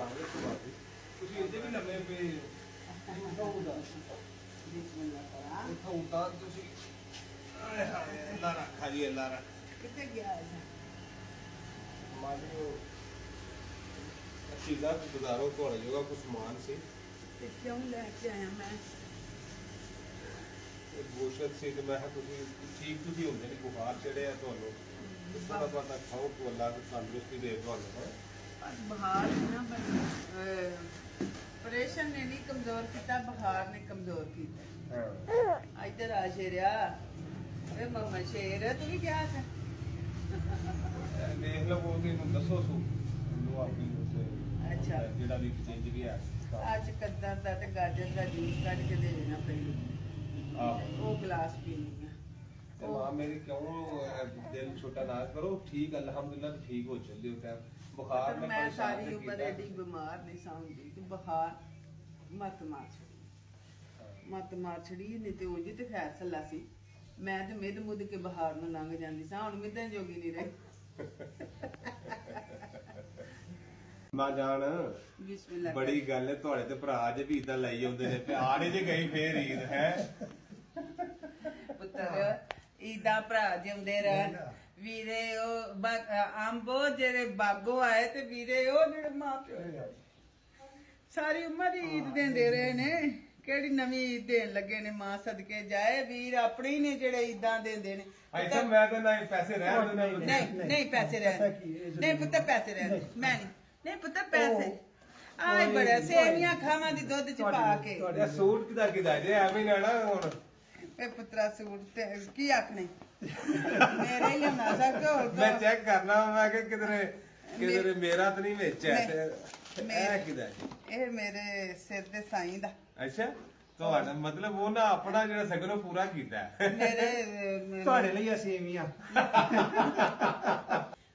ਕਾਂਗੇ ਤੁਹਾਡੀ ਤੁਸੀਂ ਇਹਦੇ ਵੀ ਲੰਮੇ ਪਏ ਉੱਥੋਂ ਉਤਾਰ ਤੁਸੀਂ ਆਏ ਹਾਏ ਅੱਲਾ ਰੱਖਾ ਜੀ ਅੱਲਾ ਰੱਖ ਕਿੱਥੇ ਗਿਆ ਹੈ ਮਾਰਿਓ ਚੀਜ਼ਾਂ ਗੁਜ਼ਾਰੋ ਤੁਹਾਡੇ ਜੋਗਾ ਕੁਝ ਸਮਾਨ ਸੀ ਤੇ ਕਿਉਂ ਲੈ ਕੇ ਆਇਆ ਮੈਂ ਇਹ ਗੋਸ਼ਤ ਸੀ ਤੇ ਮੈਂ ਕਿਹਾ ਤੁਸੀਂ ਠੀਕ ਤੁਸੀਂ ਹੁੰਦੇ ਨੇ ਬੁਖਾਰ ਚੜਿਆ ਤੁਹਾਨੂੰ ਥੋੜਾ ਬਹੁਤਾ ਖਾਓ ਕਿ ਅੱਲਾ ਤੰਦਰੁਸਤੀ ਦੇ ਤੁਹਾਨੂੰ ਬਹਾਰ ਨਾ ਪ੍ਰੇਸ਼ਨ ਨੇ ਨਹੀਂ ਕਮਜ਼ੋਰ ਕੀਤਾ ਬਹਾਰ ਨੇ ਕਮਜ਼ੋਰ ਕੀਤਾ ਹਾਂ ਇੱਧਰ ਆ ਸ਼ੇਰਿਆ ਇਹ ਮਮਾ ਸ਼ੇਰ ਤੂੰ ਵੀ ਗਿਆ ਸੀ ਦੇਖ ਲਓ ਉਹ ਤੇ ਨੂੰ ਦੱਸੋ ਸੂ ਨੂੰ ਆਪਣੀ ਉਸ ਅੱਛਾ ਜਿਹੜਾ ਵੀ ਚੇਂਜ ਗਿਆ ਅੱਜ ਕੱਦਾਂ ਦਾ ਤੇ ਗਾਜਰ ਦਾ ਜੂਸ ਕੱਢ ਕੇ ਦੇ ਦੇਣਾ ਪਹਿਲਾਂ ਆਹੋ ਉਹ ਗਲਾਸ ਪੀਣੀ ਆ ਤੇ ਮਾਂ ਮੇਰੀ ਕਿਉਂ ਦਿਲ ਛੋਟਾ ਨਾ ਕਰੋ ਠੀਕ ਅਲਹਮਦੁਲਿਲਾ ਠੀਕ ਹੋ ਚੱਲੇ ਹੋ ਟਾਈਮ ਬੁਖਾਰ ਨੇ ਮੈਂ ਸਾਰੀ ਪਰੇਸ਼ਾਨ ਉਮਰ ਕੀਤਾ। ਐਡੀ ਬਿਮਾਰ ਨਹੀਂ ਸਮਝਦੀ ਤੇ ਬੁਖਾਰ ਮਤ ਮਾਰ ਛੜੀ ਨਹੀਂ ਤੇ ਉਹ ਜੀ ਤੇ ਖੈਰ ਸੱਲਾ ਸੀ ਮੈਂ ਤੇ ਮਿੱਧ ਮੁੱਧ ਕੇ ਬਹਾਰ ਨੂੰ ਲੰਘ ਜਾਂਦੀ ਸਾਂ ਹੁਣ ਮਿੱਧਾਂ ਜੋਗੀ ਨਹੀਂ ਰਹੀ ਮਾਂ ਜਾਨ ਬਿਸਮਿਲ੍ਲਾ ਬੜੀ ਗੱਲ ਹੈ ਤੁਹਾਡੇ ਤੇ ਭਰਾ ਅੱਜ ਵੀ ਇਦਾਂ ਲਈ ਆਉਂਦੇ ਨੇ ਪਿਆਰ ਜੇ ਗਈ ਫੇਰ ਈਦ ਹੈ ਪੁੱਤਰ ਈਦਾਂ ਭਰਾ ਜਿਉਂਦੇ ਰਹਿਣ ਵੀਰੇ ਉਹ ਅੰਬੋ ਜਿਹੜੇ ਬਾਗੋ ਆਏ ਤੇ ਵੀਰੇ ਉਹ ਜਿਹੜੇ ਮਾਂ ਪਿਓ ਸਾਰੀ ਉਮਰ ਈਦ ਦਿੰਦੇ ਰਹੇ ਨੇ ਕਿਹੜੀ ਨਵੀਂ ਈਦ ਦੇਣ ਲੱਗੇ ਨੇ ਮਾਂ ਸਦਕੇ ਜਾਏ ਵੀਰ ਆਪਣੇ ਨੇ ਜਿਹੜੇ ਈਦਾਂ ਦਿੰਦੇ ਨੇ ਅੱਛਾ ਮੈਂ ਤਾਂ ਨਹੀਂ ਪੈਸੇ ਰਹਿਣ ਦੇ ਨਹੀਂ ਪੈਸੇ ਰਹਿਣ ਨਹੀਂ ਪੁੱਤ ਪੈਸੇ ਰਹਿਣ ਮੈਂ ਨਹੀਂ ਪੁੱਤ ਪੈਸੇ ਆਏ ਬੜਾ ਸੇਵੀਆਂ ਖਾਵਾਂ ਦੀ ਦੁੱਧ ਚ ਪਾ ਕੇ ਤੁਹਾਡਾ ਸੂਟ ਕਿਦਾ ਜੇ ਐਵੇਂ ਨਾ ਹੁਣ ਇਹ ਪੁੱਤਰਾ ਸੂਟ ਤੇ ਕੀ ਆਖਣੇ ਮੇਰੇ ਹੀ ਲਿਆਉਣਾ ਸਕੋ ਮੈਂ ਚੈੱਕ ਕਰਨਾ ਮੈਂ ਕਿ ਕਿਧਰੇ ਮੇਰਾ ਤਾਂ ਨਹੀਂ ਵਿੱਚ ਹੈ ਤੇ ਇਹ ਕਿਦਾ ਇਹ ਮੇਰੇ ਸਿਰ ਦੇ ਸਾਈਂ ਦਾ ਅੱਛਾ ਤੁਹਾਡਾ ਮਤਲਬ ਉਹ ਨਾ ਆਪਣਾ ਜਿਹੜਾ ਸਗਨੋਂ ਪੂਰਾ ਕੀਤਾ ਮੇਰੇ ਤੁਹਾਡੇ ਲਈ ਸੇਵੀਆਂ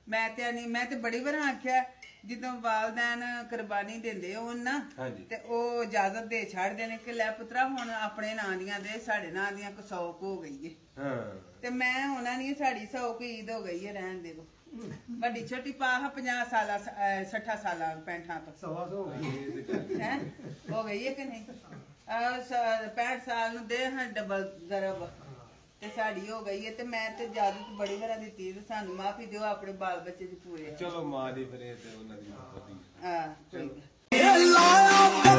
ਮੈਂ ਤੇ ਬੜੀ ਵਾਰ ਆਖਿਆ ਜਦੋਂ ਵਾਲਦੈਨ ਕੁਰਬਾਨੀ ਦਿੰਦੇ ਹੋਣ ਨਾ ਹਾਂਜੀ। ਤੇ ਉਹ ਇਜਾਜ਼ਤ ਦੇ ਛੱਡਦੇ ਨੇ ਕਿ ਲੈ ਪੁੱਤਰਾ ਹੁਣ ਆਪਣੇ ਨਾਂ ਦੀਆਂ ਦੇ ਸਾਡੇ ਨਾਂ ਦੀਆਂ 100 ਹੋ ਗਈ ਏ ਹਾਂ ਤੇ ਮੈਂ ਉਹਨਾਂ ਦੀ ਸਾਡੀ 100 ਕੀ ਈਦ ਹੋ ਗਈ ਏ ਰਹਿਣ ਦੇ ਦੋ ਵੱਡੀ ਛੋਟੀ ਪਾਹ 50 ਸਾਲਾਂ 60 ਸਾਲਾਂ 65 ਤੋਂ 100 ਹੋ ਗਈ ਹੈ ਹੋ ਗਈ ਹੈ ਕਿ ਨਹੀਂ 65 ਸਾਲ ਨੂੰ ਦੇ ਹਾਂ ਡਬਲ ਜ਼ਰਬ ਤੇ ਸਾਡੀ ਹੋ ਗਈ ਹੈ ਤੇ ਮੈਂ ਤੇ ਇਜਾਜ਼ਤ ਬੜੀ ਵਾਰਾਂ ਦਿੱਤੀ ਤੇ ਸਾਨੂੰ ਮਾਫੀ ਦਿਓ ਆਪਣੇ ਬਾਲ ਬੱਚੇ ਦੀ ਪੂਰੇ ਚਲੋ ਮਾਂ ਦੀ ਫਿਰ ਇਹ ਤੇ ਉਹਨਾਂ ਦੀ ਵਧੀਆ ਹਾਂ ਕੋਈ ਗੱਲ।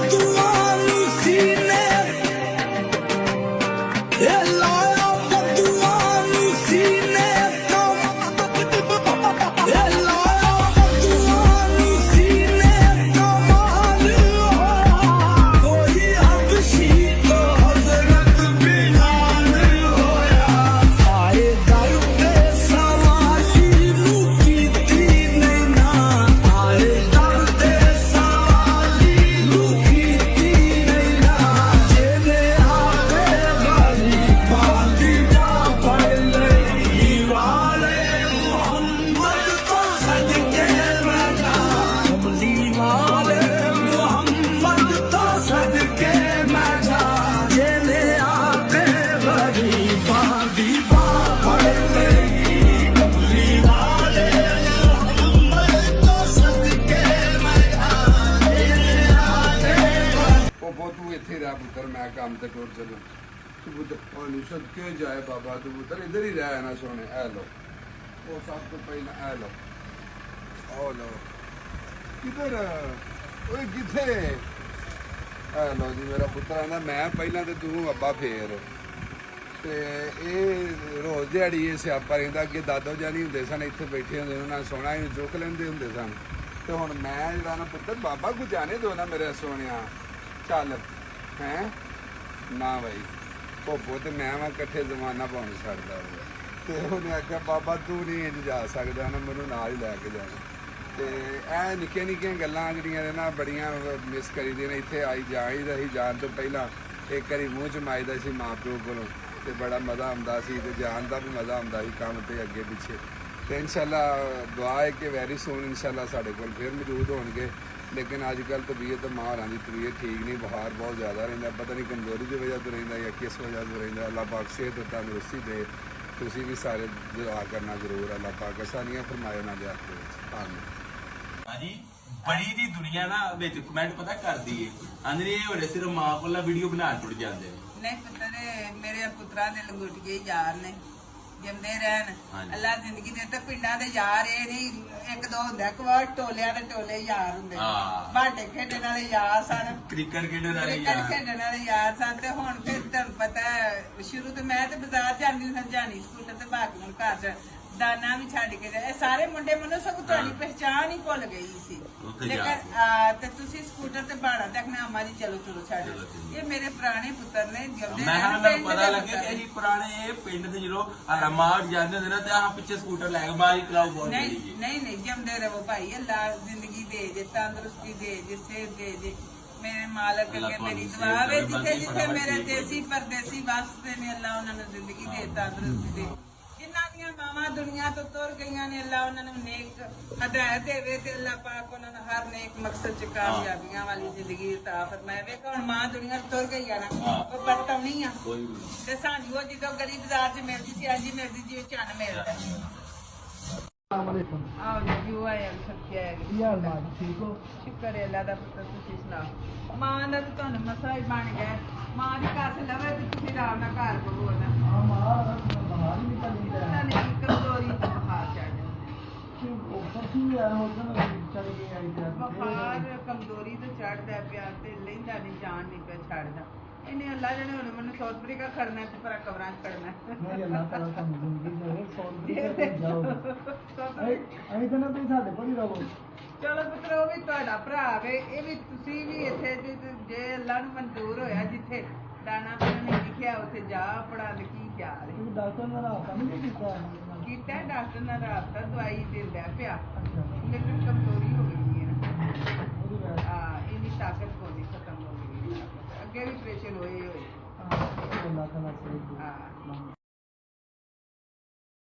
ਤੂੰ ਇੱਥੇ ਰਹਿ ਪੁੱਤਰ ਮੈਂ ਕੰਮ ਤੇ ਟੁਰ ਚੱਲਾਂ ਤੂੰ ਪੁੱਤਰ ਪਾਣੀ ਸਦਕੇ ਜਾਏ ਬਾਬਾ ਤੂੰ ਪੁੱਤਰ ਇੱਧਰ ਹੀ ਰਹਿ ਨਾ ਸੋਹਣੇ ਐ ਲੋ ਉਹ ਸਭ ਤੋਂ ਪਹਿਲਾਂ ਐ ਲੋ ਉਹ ਲੋ ਕਿੱਧਰ ਓਏ ਕਿੱਥੇ ਐ ਲੋ ਜੀ ਮੇਰਾ ਪੁੱਤਰ ਆਂਦਾ ਮੈਂ ਪਹਿਲਾਂ ਤੇ ਤੂੰ ਅੱਬਾ ਫੇਰ ਤੇ ਇਹ ਰੋਜ਼ ਦਿਹਾੜੀ ਇਹ ਸਿਆਪਾ ਰਹਿੰਦਾ ਅੱਗੇ ਦਾਦੋ ਜਾਨੀ ਹੁੰਦੇ ਸਨ ਇੱਥੇ ਬੈਠੇ ਹੁੰਦੇ ਉਹਨਾਂ ਸੋਹਣਾ ਹੀ ਚੁੱਕ ਲੈਂਦੇ ਹੁੰਦੇ ਸਨ ਤੇ ਹੁਣ ਮੈਂ ਜਿਹੜਾ ਨਾ ਪੁੱਤਰ ਬਾਬਾ ਕੋ ਜਾਣੇ ਦੋ ਨਾ ਮੇਰੇ ਸੋਹਣਿਆ ਚੱਲ ਹੈ ਨਾ ਬਾਈ ਭੋਪੋ ਤੇ ਮੈਂ ਵਾ ਇਕੱਠੇ ਜ਼ਮਾਨਾ ਪਾਉਣ ਛੱਡਦਾ ਤੇ ਉਹਨੇ ਆਖਿਆ ਬਾਬਾ ਤੂੰ ਨਹੀਂ ਇੰਜ ਜਾ ਸਕਦਾ ਨਾ ਮੈਨੂੰ ਨਾਲ ਹੀ ਲੈ ਕੇ ਜਾਣਾ ਤੇ ਇਹ ਨਿੱਕੀਆਂ ਨਿੱਕੀਆਂ ਗੱਲਾਂ ਜਿਹੜੀਆਂ ਨੇ ਨਾ ਬੜੀਆਂ ਮਿਸ ਕਰੀਦੀਆਂ ਨੇ ਇੱਥੇ ਆਈ ਜਾਈ ਰਹੀ ਜਾਣ ਤੋਂ ਪਹਿਲਾਂ ਇੱਕ ਵਾਰੀ ਮੂੰਹ ਚ ਮਾਈਦਾ ਸੀ ਮਾਂ ਪਿਓ ਕੋਲੋਂ ਤੇ ਬੜਾ ਮਜ਼ਾ ਆਉਂਦਾ ਸੀ ਤੇ ਜਾਣ ਦਾ ਵੀ ਮਜ਼ਾ ਆਉਂਦਾ ਸੀ ਕੰਮ ਤੇ ਅੱਗੇ ਪਿੱਛੇ ਤੇ ਇਨਸ਼ਾਅੱਲਾ ਦੁਆ ਹੈ ਕਿ ਵੈਰੀ ਸੂਨ ਇਨਸ਼ਾਅੱਲਾ ਸਾਡੇ ਕੋਲ ਫਿਰ ਮੌਜੂਦ ਹੋਣਗੇ लेकिन अजकल तबीयत मां होरां दी तबीयत ठीक नहीं बुखार बहुत ज़्यादा रहिंदा पता नहीं कमजोरी की वजह तो रहिंदा या किस वजह तो रहिंदा अल्लाह पाक सेहत तंदुरुस्ती दे तुसीं भी सारे दुआ करना जरूर अल्लाह पाक आसानियां फरमाए उन्हां दे हक विच आमीन। हाँ जी ਬੜੀ ਦੀ ਦੁਨੀਆ ਨਾ ਵਿੱਚ ਕਮੈਂਟ ਪਤਾ ਕਰਦੀ ਏ ਆਂਦੇ ਇਹ ਹੋਰੇ ਸਿਰਫ ਮਾਂ ਕੋਲ ਵੀਡੀਓ ਬਣਾਉਣ ਟੁੱਟ ਜਾਂਦੇ ਨੇ ਨਹੀਂ ਪੁੱਤਰ ਮੇਰੇ ਪੁੱਤਰਾਂ ਦੇ ਲੰਗੋਟੀਏ ਯਾਰ ਨੇ ਜਿੰਦੇ ਰਹਿਣ ਹਾਂਜੀ। ਅੱਲਾ ਜ਼ਿੰਦਗੀ ਦੇ ਤੇ ਪਿੰਡਾਂ ਦੇ ਯਾਰ ਇਹ ਨਹੀਂ ਇੱਕ ਦੋ ਹੁੰਦਾ ਕਵਾ ਟੋਲਿਆਂ ਦੇ ਟੋਲੇ ਯਾਰ ਹੁੰਦੇ ਹਾਂ। ਬਾਟੇ ਖੇਡਣ ਵਾਲੇ ਯਾਰ ਸਨ ਕ੍ਰਿਕਟ ਖੇਡਣ ਵਾਲੇ ਕ੍ਰਿਕਟ ਯਾਰ ਖੇਡਣ ਵਾਲੇ ਯਾਰ ਸਨ ਤੇ ਹੁਣ ਤੇ ਤੁਹਾਨੂੰ ਪਤਾ ਹੈ, ਸ਼ੁਰੂ ਤੋਂ ਮੈਂ ਤੇ ਬਾਜ਼ਾਰ ਜਾਂਦੀ ਸੀ ਜਾਣੀ ਸਕੂਟਰ ਤੇ ਬਾਕੀ ਨੂੰ ਘਰ ਚ ਦਾਨਾ ਵੀ ਛੱਡ ਕੇ ਇਹ ਸਾਰੇ ਮੁੰਡੇ ਮੈਨੂੰ ਸਭ ਤੁਹਾਡੀ ਪਹਿਚਾਣ ਹੀ ਭੁੱਲ ਗਈ ਸੀ ਉੱਥੇ ਜਾ ਲੇਕਿਨ ਤੇ ਤੁਸੀਂ ਸਕੂਟਰ ਤੇ ਬਾੜਾ ਤੱਕ ਨਾ ਅਮਾ ਜੀ ਚਲੋ ਚਲੋ ਛੱਡ ਇਹ ਮੇਰੇ ਪੁਰਾਣੇ ਪੁੱਤਰ ਨੇ ਜਿਉਂਦੇ ਮੈਂ ਰਹਿਣ, ਮੈਨੂੰ ਪਿੰਡ ਪਤਾ ਦੇ ਲੱਗਿਆ ਪੁੱਤਰ ਕਿ ਇਹ ਪੁਰਾਣੇ ਇਹ ਪਿੰਡ ਦੇ ਜਦੋਂ ਆਰਾਮਾਰ ਜਾਂਦੇ ਹੁੰਦੇ ਨਾ ਤੇ ਆਹ ਪਿੱਛੇ ਸਕੂਟਰ ਲੈ ਕੇ ਬਾਹਰ ਕਰਾਓ ਬਹੁਤ ਨਹੀਂ ਬੜੀ ਨਹੀਂ ਨਹੀਂ ਜਿਉਂਦੇ ਰਹੋ ਭਾਈ ਅੱਲਾ ਜ਼ਿੰਦਗੀ ਦੇ ਜੇ ਤੰਦਰੁਸਤੀ ਦੇ ਜੇ ਸਿਹਤ ਦੇ ਜੇ ਮੇਰੇ ਮਾਲਕ ਅੱਲਾ ਅੱਗੇ ਮੇਰੀ ਤੁਹਾਨੂੰ ਦੁਆ ਵੇ ਸਿਹਤ ਜਿੱਥੇ ਦੇਵੇ, ਜਿੱਥੇ ਮੇਰੇ ਫਟਾਫਟ ਦੇਸੀ ਪਰਦੇਸੀ ਵਸਦੇ ਨੇ ਅੱਲਾ ਉਹਨਾਂ ਨੂੰ ਜ਼ਿੰਦਗੀ ਦੇ ਤੰਦਰੁਸਤੀ ਦੇ ਜਿਨ੍ਹਾਂ ਦੀਆਂ ਮਾਵਾਂ ਦੁਨੀਆ ਤੋਂ ਤੁਰ ਗਈਆਂ ਨੇ ਅੱਲਾ ਉਹਨਾਂ ਨੂੰ ਨੇਕ ਹਦਾਇਤ ਦੇਵੇ ਤੇ ਅੱਲਾ ਪਾਕ ਉਹਨਾਂ ਨੂੰ ਹਰ ਨੇਕ ਮਕਸਦ ਚ ਕਾਮਯਾਬੀਆਂ ਵਾਲੀ ਜ਼ਿੰਦਗੀ عطا ਫਰਮਾਏ ਵੇਖ ਹੁਣ ਮਾਂ ਦੁਨੀਆ ਤੋਂ ਤੁਰ ਗਈ ਆ ਨਾ ਉਹ ਬਰਤਵਣੀ ਆ ਕੋਈ ਵੀ ਤੇ ਸਾਨੂੰ ਉਹ ਜਦੋਂ ਗਲੀ ਬਾਜ਼ਾਰ 'ਚ ਮਿਲਦੀ ਸੀ ਅੱਜ ਹੀ ਮਿਲਦੀ ਜਿਵੇਂ ਚੰਨ ਮਿਲਦਾ ਆਓ ਜੀ ਉਹ ਆਇਆ ਸੱਚਿਆ ਯਾਰ ਮਾਂ ਠੀਕ ਹੋ ਸ਼ੁਕਰ ਹੈ ਅੱਲਾ ਦਾ ਪੁੱਤਰ ਤੁਸੀਂ ਸੁਣਾਓ ਮਾਂ ਦਾ ਤਾਂ ਤੁਹਾਨੂੰ ਮਸਾ ਹੀ ਬਣ ਗਿਆ ਮਾਂ ਦੀ ਘਰ ਲਵੇ ਤੇ ਤੁਸੀਂ ਆਰਾਮ ਨਾਲ ਘਰ ਬਹੋ ਨਾ ਆ ਮਾਂ ਬਾਹਰ ਹੀ ਨਿਕਲ ਨਹੀਂ ਪਤਾ ਨਹੀਂ ਕਮਜ਼ੋਰੀ ਤੋਂ ਬੁਖਾਰ ਚੜ ਜਾਂਦਾ ਪਰਸੂ ਆ ਹੋ ਗਿਆ ਚੱਲ ਗਏ ਆਈ ਤੇ ਬੁਖਾਰ ਕਮਜ਼ੋਰੀ ਤੋਂ ਚੜਦਾ ਪਿਆ ਤੇ ਲੈਂਦਾ ਨਹੀਂ ਜਾਣ ਨਹੀਂ ਪਿਆ ਛੱਡਦਾ ਇਹਨੇ ਅੱਲਾ ਜਣੇ ਹੁਣ ਮੈਨੂੰ ਸਾਊਥ ਅਫਰੀਕਾ ਖੜਨਾ ਤੇ ਪਰ ਕਬਰਾਂ 'ਚ ਖੜਨਾ ਨਹੀਂ ਅੱਲਾਹ ਤਾਲਾ ਤੁਹਾਨੂੰ ਜ਼ਿੰਦਗੀ ਦੇਵੇ ਸੌਲ ਤੇ ਜਾਓ ਅਸੀਂ ਤਾਂ ਨਾ ਤੁਸੀਂ ਸਾਡੇ ਕੋਲ ਹੀ ਰਹੋ ਚਲੋ ਪੁੱਤਰ ਉਹ ਵੀ ਤੁਹਾਡਾ ਭਰਾ ਵੇ ਇਹ ਵੀ ਤੁਸੀਂ ਵੀ ਇੱਥੇ ਜੇ ਅੱਲਾ ਨੂੰ ਮਨਜ਼ੂਰ ਹੋਇਆ ਜਿੱਥੇ ਦਾਣਾ ਪਾਣੀ ਨਹੀਂ ਲਿਖਿਆ ਉੱਥੇ ਜਾ ਪੜਾ ਦੇ ਕੀ ਖਿਆਲ ਹੈ ਤੁਸੀਂ ਡਾਕਟਰ ਨਾਲ ਰਾਬਤਾ ਨਹੀਂ ਕੀਤਾ ਕੀਤਾ ਡਾਕਟਰ ਨਾਲ ਰਾਬਤਾ ਦਵਾਈ ਦਿੰਦਾ ਪਿਆ ਅੱਛਾ ਲੇਕਿਨ ਕਮਜ਼ੋਰੀ ਹੋ ਗਈ ਹੈ ਉਹਦੀ ਵਜ੍ਹਾ ਹਾਂ ਇਹਦੀ ਤਾਕਤ ਕੋਈ ਖਤਮ ਹੋ ਗਈ ਹੈ ਅੱਗੇ ਵੀ ਪ੍ਰੈਸ਼ਰ ਹੋਏ ਹੋਏ ਹਾਂ ਅੱਲਾਹ ਤਾਲਾ ਸੇ ਹਾਂ